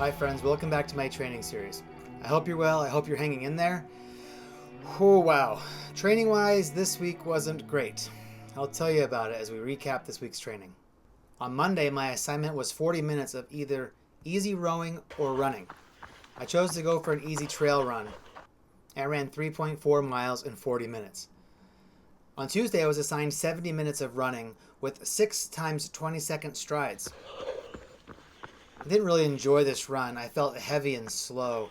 Hi friends, welcome back to my training series. I hope you're well, I hope you're hanging in there. Oh wow, training wise this week wasn't great. I'll tell you about it as we recap this week's training. On Monday my assignment was 40 minutes of either easy rowing or running. I chose to go for an easy trail run. I ran 3.4 miles in 40 minutes. On Tuesday I was assigned 70 minutes of running with 6 times 20-second strides. I didn't really enjoy this run. I felt heavy and slow.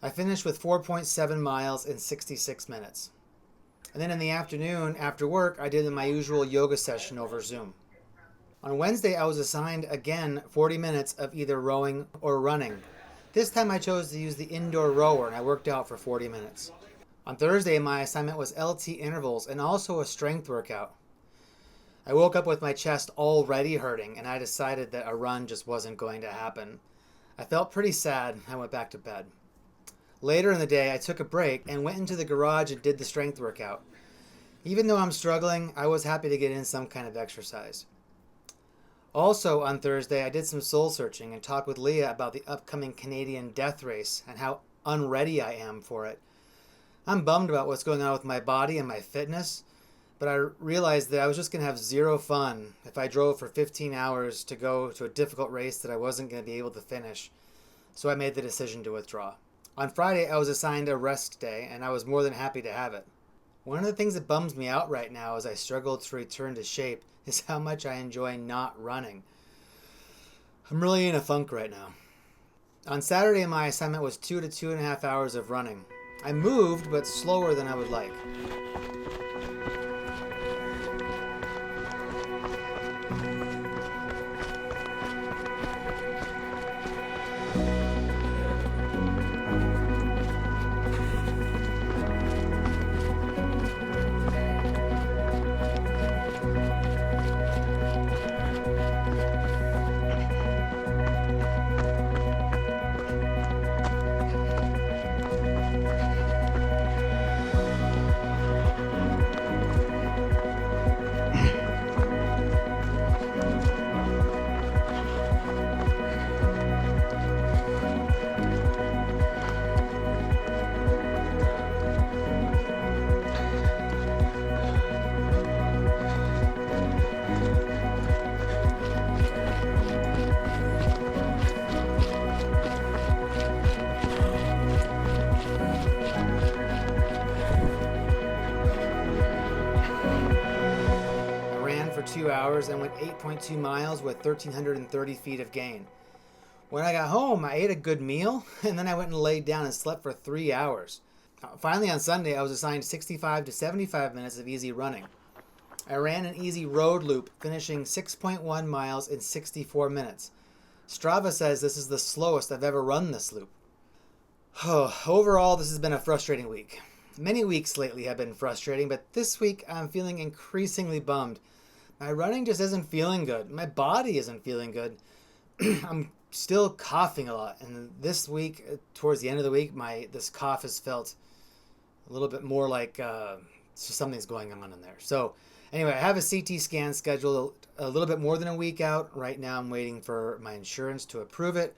I finished with 4.7 miles in 66 minutes. And then in the afternoon, after work, I did my usual yoga session over Zoom. On Wednesday, I was assigned again 40 minutes of either rowing or running. This time I chose to use the indoor rower and I worked out for 40 minutes. On Thursday, my assignment was LT intervals and also a strength workout. I woke up with my chest already hurting and I decided that a run just wasn't going to happen. I felt pretty sad. I went back to bed. Later in the day, I took a break and went into the garage and did the strength workout. Even though I'm struggling, I was happy to get in some kind of exercise. Also on Thursday, I did some soul searching and talked with Leah about the upcoming Canadian death race and how unready I am for it. I'm bummed about what's going on with my body and my fitness, but I realized that I was just going to have zero fun if I drove for 15 hours to go to a difficult race that I wasn't going to be able to finish. So I made the decision to withdraw. On Friday, I was assigned a rest day, and I was more than happy to have it. One of the things that bums me out right now as I struggle to return to shape is how much I enjoy not running. I'm really in a funk right now. On Saturday, my assignment was 2 to 2.5 hours of running. I moved, but slower than I would like. For 2 hours and went 8.2 miles with 1,330 feet of gain. When I got home, I ate a good meal and then I went and laid down and slept for 3 hours. Finally on Sunday, I was assigned 65 to 75 minutes of easy running. I ran an easy road loop, finishing 6.1 miles in 64 minutes. Strava says this is the slowest I've ever run this loop. Overall, this has been a frustrating week. Many weeks lately have been frustrating, but this week I'm feeling increasingly bummed. My running just isn't feeling good. My body isn't feeling good. I'm still coughing a lot. And this week, towards the end of the week, this cough has felt a little bit more like something's going on in there. So anyway, I have a CT scan scheduled a little bit more than a week out. Right now I'm waiting for my insurance to approve it.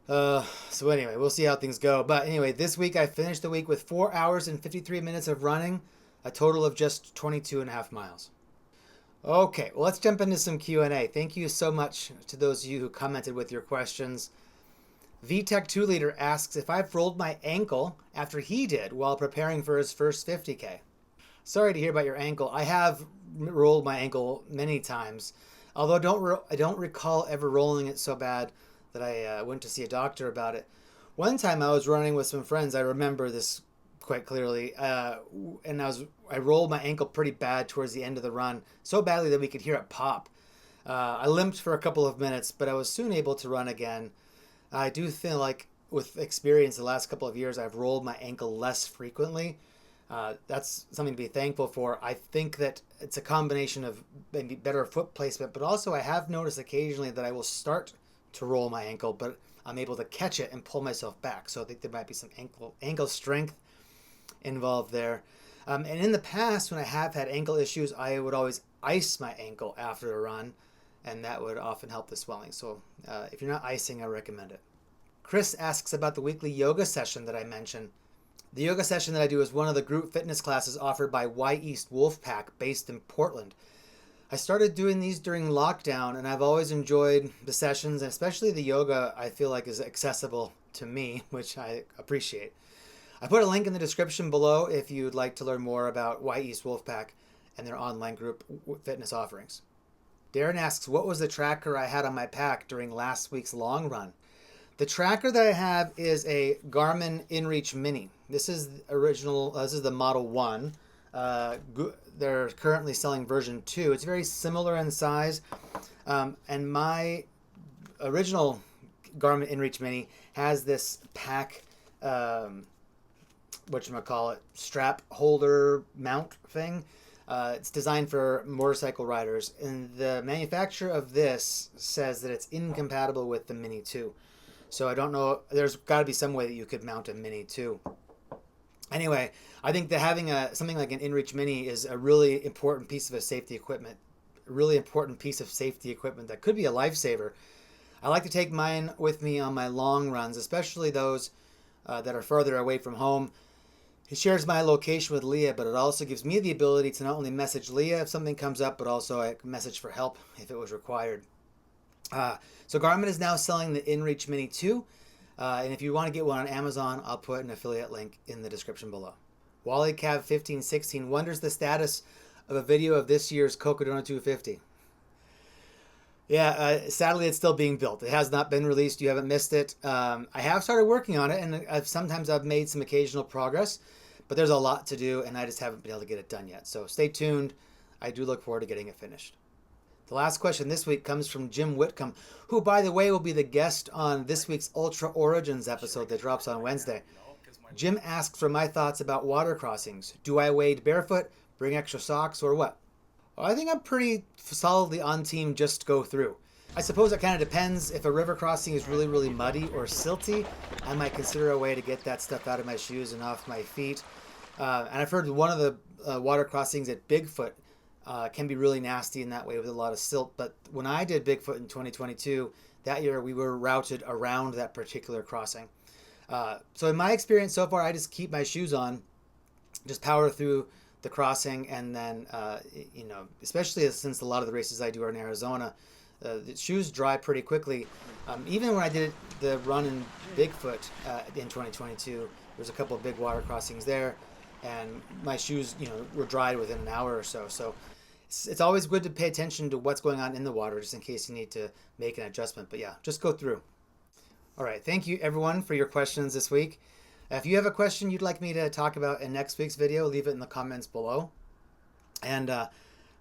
So anyway, we'll see how things go. But anyway, this week I finished the week with 4 hours and 53 minutes of running, a total of just 22.5 miles. Okay, well, let's jump into some Q&A. Thank you so much to those of you who commented with your questions. VTech 2 Leader asks if I've rolled my ankle after he did while preparing for his first 50K. Sorry to hear about your ankle. I have rolled my ankle many times, although I don't recall ever rolling it so bad that I went to see a doctor about it. One time I was running with some friends. I remember this quite clearly, and I rolled my ankle pretty bad towards the end of the run, so badly that we could hear it pop. I limped for a couple of minutes, but I was soon able to run again. I do feel like with experience the last couple of years, I've rolled my ankle less frequently. That's something to be thankful for. I think that it's a combination of maybe better foot placement, but also I have noticed occasionally that I will start to roll my ankle, but I'm able to catch it and pull myself back. So I think there might be some ankle strength involved there. And in the past, when I have had ankle issues, I would always ice my ankle after a run, and that would often help the swelling. So if you're not icing, I recommend it. Chris asks about the weekly yoga session that I mentioned. The yoga session that I do is one of the group fitness classes offered by Y East Wolfpack based in Portland. I started doing these during lockdown, and I've always enjoyed the sessions, and especially the yoga I feel like is accessible to me, which I appreciate. I put a link in the description below if you'd like to learn more about Y East Wolfpack and their online group fitness offerings. Darin asks, what was the tracker I had on my pack during last week's long run? The tracker that I have is a Garmin InReach Mini. This is original. This is the Model 1. They're currently selling version 2. It's very similar in size. And my original Garmin InReach Mini has this pack, strap holder mount thing. It's designed for motorcycle riders. And the manufacturer of this says that it's incompatible with the Mini 2. So I don't know. There's got to be some way that you could mount a Mini 2. Anyway, I think that having something like an InReach Mini is a really important piece of safety equipment. A really important piece of safety equipment that could be a lifesaver. I like to take mine with me on my long runs, especially those that are further away from home. It shares my location with Leah, but it also gives me the ability to not only message Leah if something comes up, but also a message for help if it was required. So Garmin is now selling the InReach Mini 2, and if you want to get one on Amazon, I'll put an affiliate link in the description below. WallyCav1516 wonders the status of a video of this year's Cocodona 250. Yeah, sadly it's still being built. It has not been released. You haven't missed it. I have started working on it, and sometimes I've made some occasional progress, but there's a lot to do, and I just haven't been able to get it done yet. So stay tuned. I do look forward to getting it finished. The last question this week comes from Jim Whitcomb, who, by the way, will be the guest on this week's Ultra Origins episode that drops on Wednesday. Jim asks for my thoughts about water crossings. Do I wade barefoot, bring extra socks, or what? Well, I think I'm pretty solidly on team just go through. I suppose it kind of depends. If a river crossing is really, really muddy or silty, I might consider a way to get that stuff out of my shoes and off my feet. And I've heard one of the water crossings at Bigfoot can be really nasty in that way with a lot of silt. But when I did Bigfoot in 2022, that year we were routed around that particular crossing. So in my experience so far, I just keep my shoes on, just power through the crossing, and then, especially since a lot of the races I do are in Arizona, the shoes dry pretty quickly. Even when I did the run in Bigfoot in 2022, there was a couple of big water crossings there, and my shoes, were dried within an hour or so. So it's always good to pay attention to what's going on in the water, just in case you need to make an adjustment. But yeah, just go through. All right. Thank you, everyone, for your questions this week. If you have a question you'd like me to talk about in next week's video, leave it in the comments below. And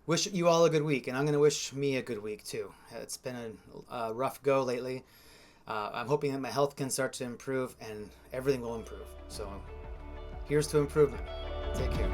wish you all a good week. And I'm going to wish me a good week, too. It's been a rough go lately. I'm hoping that my health can start to improve and everything will improve. So here's to improvement. Take care.